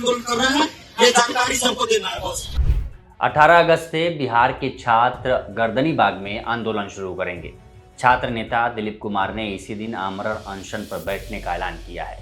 आंदोलन कर रहे हैं, ये जानकारी सबको देना है बस। 18 अगस्त से बिहार के छात्र गर्दनी बाग में आंदोलन शुरू करेंगे। छात्र नेता दिलीप कुमार ने इसी दिन आमरण अनशन पर बैठने का ऐलान किया है।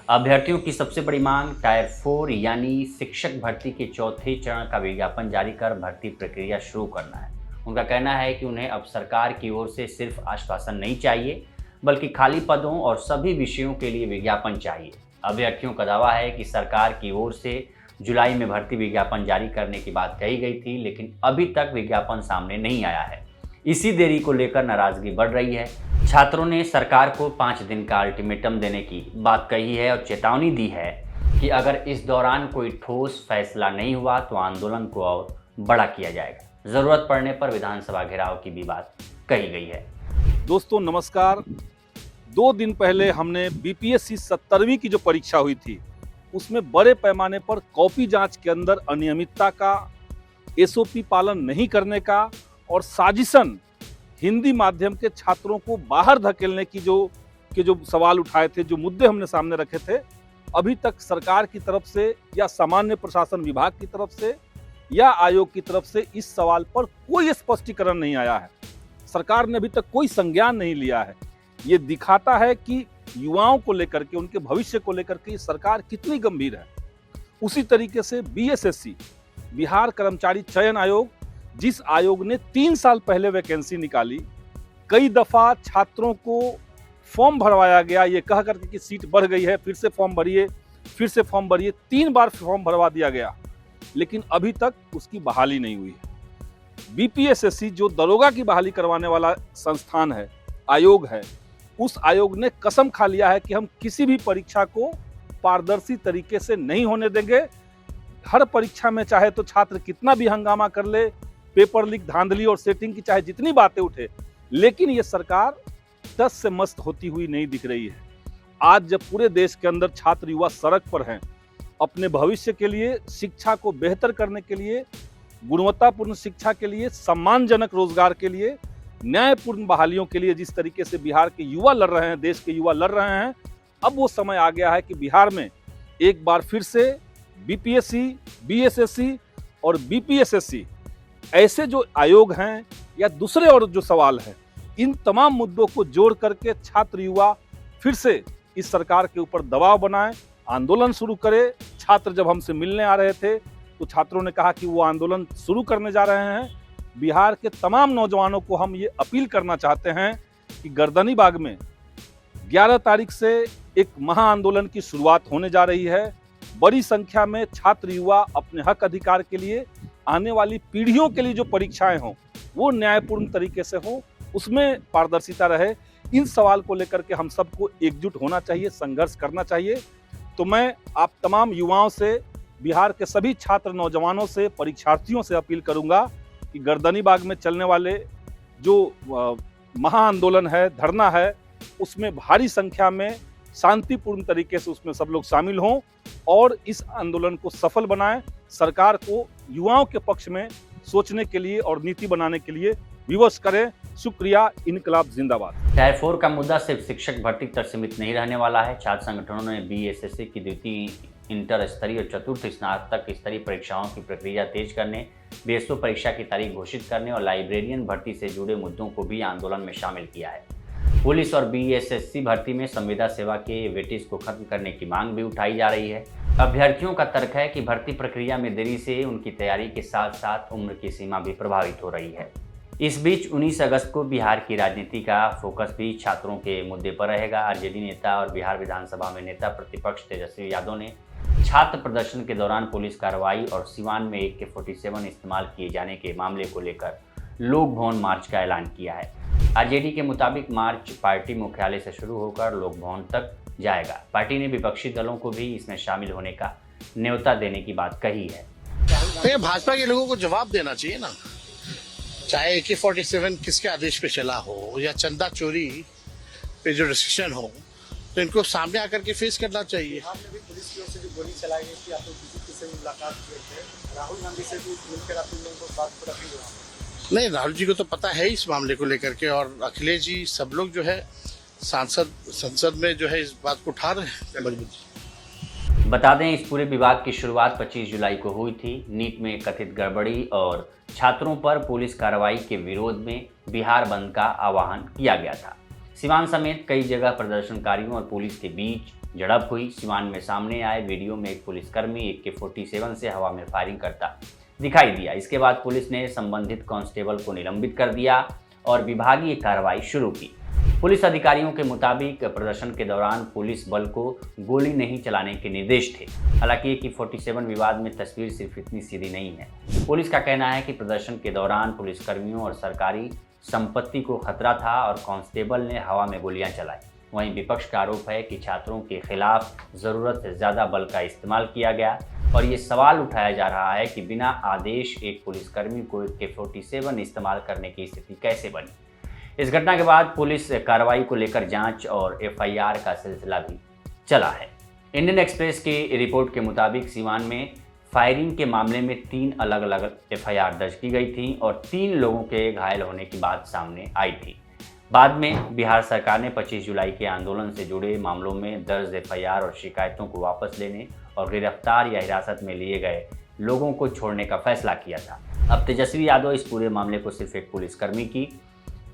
अभ्यर्थियों की सबसे बड़ी मांग टायर 4 यानी शिक्षक भर्ती के चौथे चरण का विज्ञापन जारी कर भर्ती प्रक्रिया शुरू करना है। उनका कहना है कि उन्हें अब सरकार की ओर से सिर्फ आश्वासन नहीं चाहिए, बल्कि खाली पदों और सभी विषयों के लिए विज्ञापन चाहिए। अभ्यर्थियों का दावा है कि सरकार की ओर से जुलाई में भर्ती विज्ञापन जारी करने की बात कही गई थी, लेकिन अभी तक विज्ञापन सामने नहीं आया है। इसी देरी को लेकर नाराजगी बढ़ रही है। छात्रों ने सरकार को 5 दिन का अल्टीमेटम देने की बात कही है और चेतावनी दी है कि अगर इस दौरान कोई ठोस फैसला नहीं हुआ तो आंदोलन को और बड़ा किया जाएगा। जरूरत पड़ने पर विधानसभा घेराव की भी बात कही गई है। दोस्तों नमस्कार। 2 दिन पहले हमने बीपीएससी 17वीं की जो परीक्षा हुई थी उसमें बड़े पैमाने पर कॉपी जांच के अंदर अनियमितता का, एसओपी पालन नहीं करने का और साजिशन हिंदी माध्यम के छात्रों को बाहर धकेलने की जो सवाल उठाए थे, जो मुद्दे हमने सामने रखे थे, अभी तक सरकार की तरफ से या सामान्य प्रशासन विभाग की तरफ से या आयोग की तरफ से इस सवाल पर कोई स्पष्टीकरण नहीं आया है। सरकार ने अभी तक कोई संज्ञान नहीं लिया है। ये दिखाता है कि युवाओं को लेकर के, उनके भविष्य को लेकर के सरकार कितनी गंभीर है। उसी तरीके से बीएसएससी, बिहार कर्मचारी चयन आयोग, जिस आयोग ने 3 साल पहले वैकेंसी निकाली, कई दफा छात्रों को फॉर्म भरवाया गया ये कह करके कि सीट बढ़ गई है, फिर से फॉर्म भरिए, फिर से फॉर्म भरिए, 3 बार फॉर्म भरवा दिया गया, लेकिन अभी तक उसकी बहाली नहीं हुई है। बीपीएसएससी जो दरोगा की बहाली करवाने वाला संस्थान है, आयोग है, उस आयोग ने कसम खा लिया है कि हम किसी भी परीक्षा को पारदर्शी तरीके से नहीं होने देंगे। हर परीक्षा में चाहे तो छात्र कितना भी हंगामा कर ले, पेपर लीक, धांधली और सेटिंग की चाहे जितनी बातें उठे, लेकिन ये सरकार टस से मस्त होती हुई नहीं दिख रही है। आज जब पूरे देश के अंदर छात्र युवा सड़क पर हैं, अपने भविष्य के लिए, शिक्षा को बेहतर करने के लिए, गुणवत्तापूर्ण शिक्षा के लिए, सम्मानजनक रोजगार के लिए, न्यायपूर्ण बहालियों के लिए जिस तरीके से बिहार के युवा लड़ रहे हैं, देश के युवा लड़ रहे हैं, अब वो समय आ गया है कि बिहार में एक बार फिर से बीपीएससी, बीएसएससी और बीपीएसएससी ऐसे जो आयोग हैं या दूसरे और जो सवाल हैं, इन तमाम मुद्दों को जोड़ करके छात्र युवा फिर से इस सरकार के ऊपर दबाव बनाएं, आंदोलन शुरू करें। छात्र जब हमसे मिलने आ रहे थे तो छात्रों ने कहा कि वो आंदोलन शुरू करने जा रहे हैं। बिहार के तमाम नौजवानों को हम ये अपील करना चाहते हैं कि गर्दनी बाग में 11 तारीख से एक महा आंदोलन की शुरुआत होने जा रही है। बड़ी संख्या में छात्र युवा अपने हक अधिकार के लिए, आने वाली पीढ़ियों के लिए जो परीक्षाएं हों वो न्यायपूर्ण तरीके से हों, उसमें पारदर्शिता रहे। इन सवाल को लेकर के हम सबको एकजुट होना चाहिए, संघर्ष करना चाहिए। तो मैं आप तमाम युवाओं से, बिहार के सभी छात्र नौजवानों से, परीक्षार्थियों से अपील करूंगा कि गर्दनी बाग में चलने वाले जो महा आंदोलन है, धरना है, उसमें भारी संख्या में शांतिपूर्ण तरीके से उसमें सब लोग शामिल हों और इस आंदोलन को सफल बनाएं। सरकार को युवाओं के पक्ष में सोचने के लिए और नीति बनाने के लिए विवश करें। शुक्रिया। इनकलाब जिंदाबाद। टायर 4 का मुद्दा सिर्फ शिक्षक भर्ती तक सीमित नहीं रहने वाला है। छात्र संगठनों ने बीएसएससी की द्वितीय, इंटर स्तरीय और चतुर्थ स्नातक स्तरीय परीक्षाओं की प्रक्रिया तेज करने, बीएसओ परीक्षा की तारीख घोषित करने और लाइब्रेरियन भर्ती से जुड़े मुद्दों को भी आंदोलन में शामिल किया है। पुलिस और बीएसएससी भर्ती में संविदा सेवा के वेटेज को खत्म करने की मांग भी उठाई जा रही है। अभ्यर्थियों का तर्क है कि भर्ती प्रक्रिया में देरी से उनकी तैयारी के साथ साथ उम्र की सीमा भी प्रभावित हो रही है। इस बीच 19 अगस्त को बिहार की राजनीति का फोकस भी छात्रों के मुद्दे पर रहेगा। आरजेडी नेता और बिहार विधानसभा में नेता प्रतिपक्ष तेजस्वी यादव ने छात्र प्रदर्शन के दौरान पुलिस कार्रवाई और सिवान में AK-47 इस्तेमाल किए जाने के मामले को लेकर लोक भवन मार्च का ऐलान किया है। आरजेडी के मुताबिक मार्च पार्टी मुख्यालय से शुरू होकर लोक भवन तक जाएगा। पार्टी ने विपक्षी दलों को भी इसमें शामिल होने का न्योता देने की बात कही है। तो भाजपा के लोगों को जवाब देना चाहिए ना, चाहे AK-47 किसके आदेश पे चला हो या चंदा चोरी पे जो डिसीजन हो, तो इनको सामने आकर के फेस करना चाहिए। आपने भी पुलिस की ओर से जो गोली चलाई गई थी, आप लोग किसी से मुलाकात किए थे, राहुल गांधी से भी मिलकर आप लोगों को बात पर रखी हुआ? नहीं, राहुल जी को तो पता है इस मामले को लेकर के, और अखिलेश जी सब लोग जो है संसद में जो है इस बात को उठा रहे हैं मजबूती। बता दें, इस पूरे विवाद की शुरुआत 25 जुलाई को हुई थी। नीट में कथित गड़बड़ी और छात्रों पर पुलिस कार्रवाई के विरोध में बिहार बंद का आह्वान किया गया था। सिवान समेत कई जगह प्रदर्शनकारियों और पुलिस के बीच झड़प हुई। सिवान में सामने आए वीडियो में एक पुलिसकर्मी AK-47 से हवा में फायरिंग करता दिखाई दिया। इसके बाद पुलिस ने संबंधित कांस्टेबल को निलंबित कर दिया और विभागीय कार्रवाई शुरू की। पुलिस अधिकारियों के मुताबिक प्रदर्शन के दौरान पुलिस बल को गोली नहीं चलाने के निर्देश थे। हालांकि AK-47 विवाद में तस्वीर सिर्फ इतनी सीधी नहीं है। पुलिस का कहना है कि प्रदर्शन के दौरान पुलिसकर्मियों और सरकारी संपत्ति को खतरा था और कांस्टेबल ने हवा में गोलियां चलाई। वहीं विपक्ष का आरोप है कि छात्रों के खिलाफ जरूरत से ज्यादा बल का इस्तेमाल किया गया और ये सवाल उठाया जा रहा है कि बिना आदेश एक पुलिसकर्मी को AK-47 इस्तेमाल करने की स्थिति कैसे बनी। इस घटना के बाद पुलिस कार्रवाई को लेकर जांच और FIR का सिलसिला भी चला है। इंडियन एक्सप्रेस की रिपोर्ट के मुताबिक सिवान में फायरिंग के मामले में 3 अलग अलग FIR दर्ज की गई थी और 3 लोगों के घायल होने की बात सामने आई थी। बाद में बिहार सरकार ने 25 जुलाई के आंदोलन से जुड़े मामलों में दर्ज FIR और शिकायतों को वापस लेने और गिरफ्तार या हिरासत में लिए गए लोगों को छोड़ने का फैसला किया था। अब तेजस्वी यादव इस पूरे मामले को सिर्फ एक पुलिसकर्मी की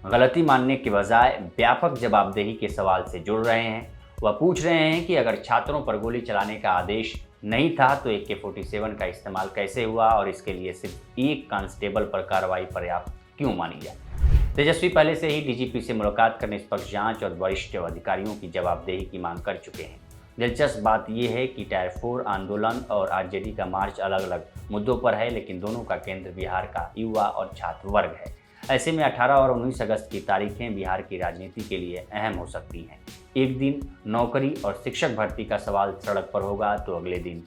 गलती मानने के बजाय व्यापक जवाबदेही के सवाल से जुड़ रहे हैं। वह पूछ रहे हैं कि अगर छात्रों पर गोली चलाने का आदेश नहीं था तो AK-47 का इस्तेमाल कैसे हुआ और इसके लिए सिर्फ एक कांस्टेबल पर कार्रवाई पर्याप्त क्यों मानी जाए। तेजस्वी पहले से ही DGP से मुलाकात कर निष्पक्ष जांच और वरिष्ठ अधिकारियों की जवाबदेही की मांग कर चुके हैं। दिलचस्प बात यह है कि टायर 4 आंदोलन और RJD का मार्च अलग अलग मुद्दों पर है, लेकिन दोनों का केंद्र बिहार का युवा और छात्र वर्ग है। ऐसे में 18 और 19 अगस्त की तारीखें बिहार की राजनीति के लिए अहम हो सकती हैं। एक दिन नौकरी और शिक्षक भर्ती का सवाल सड़क पर होगा तो अगले दिन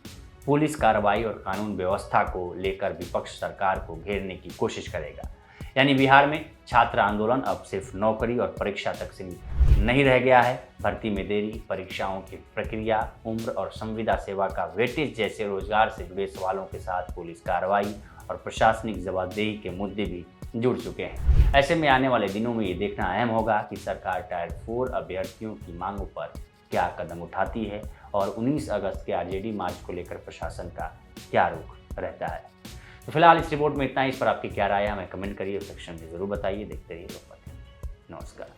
पुलिस कार्रवाई और कानून व्यवस्था को लेकर विपक्ष सरकार को घेरने की कोशिश करेगा। यानी बिहार में छात्र आंदोलन अब सिर्फ नौकरी और परीक्षा तक सीमित नहीं रह गया है। भर्ती में देरी, परीक्षाओं की प्रक्रिया, उम्र और संविदा सेवा का वेटेज जैसे रोजगार से जुड़े सवालों के साथ पुलिस कार्रवाई और प्रशासनिक जवाबदेही के मुद्दे भी जुड़ चुके हैं। ऐसे में आने वाले दिनों में ये देखना अहम होगा कि सरकार टायर 4 अभ्यर्थियों की मांगों पर क्या कदम उठाती है और 19 अगस्त के RJD मार्च को लेकर प्रशासन का क्या रुख रहता है। तो फिलहाल इस रिपोर्ट में इतना ही। इस पर आपकी क्या राय है हमें कमेंट करिए, सेक्शन में जरूर बताइए। देखते रहिए लोकमत। नमस्कार।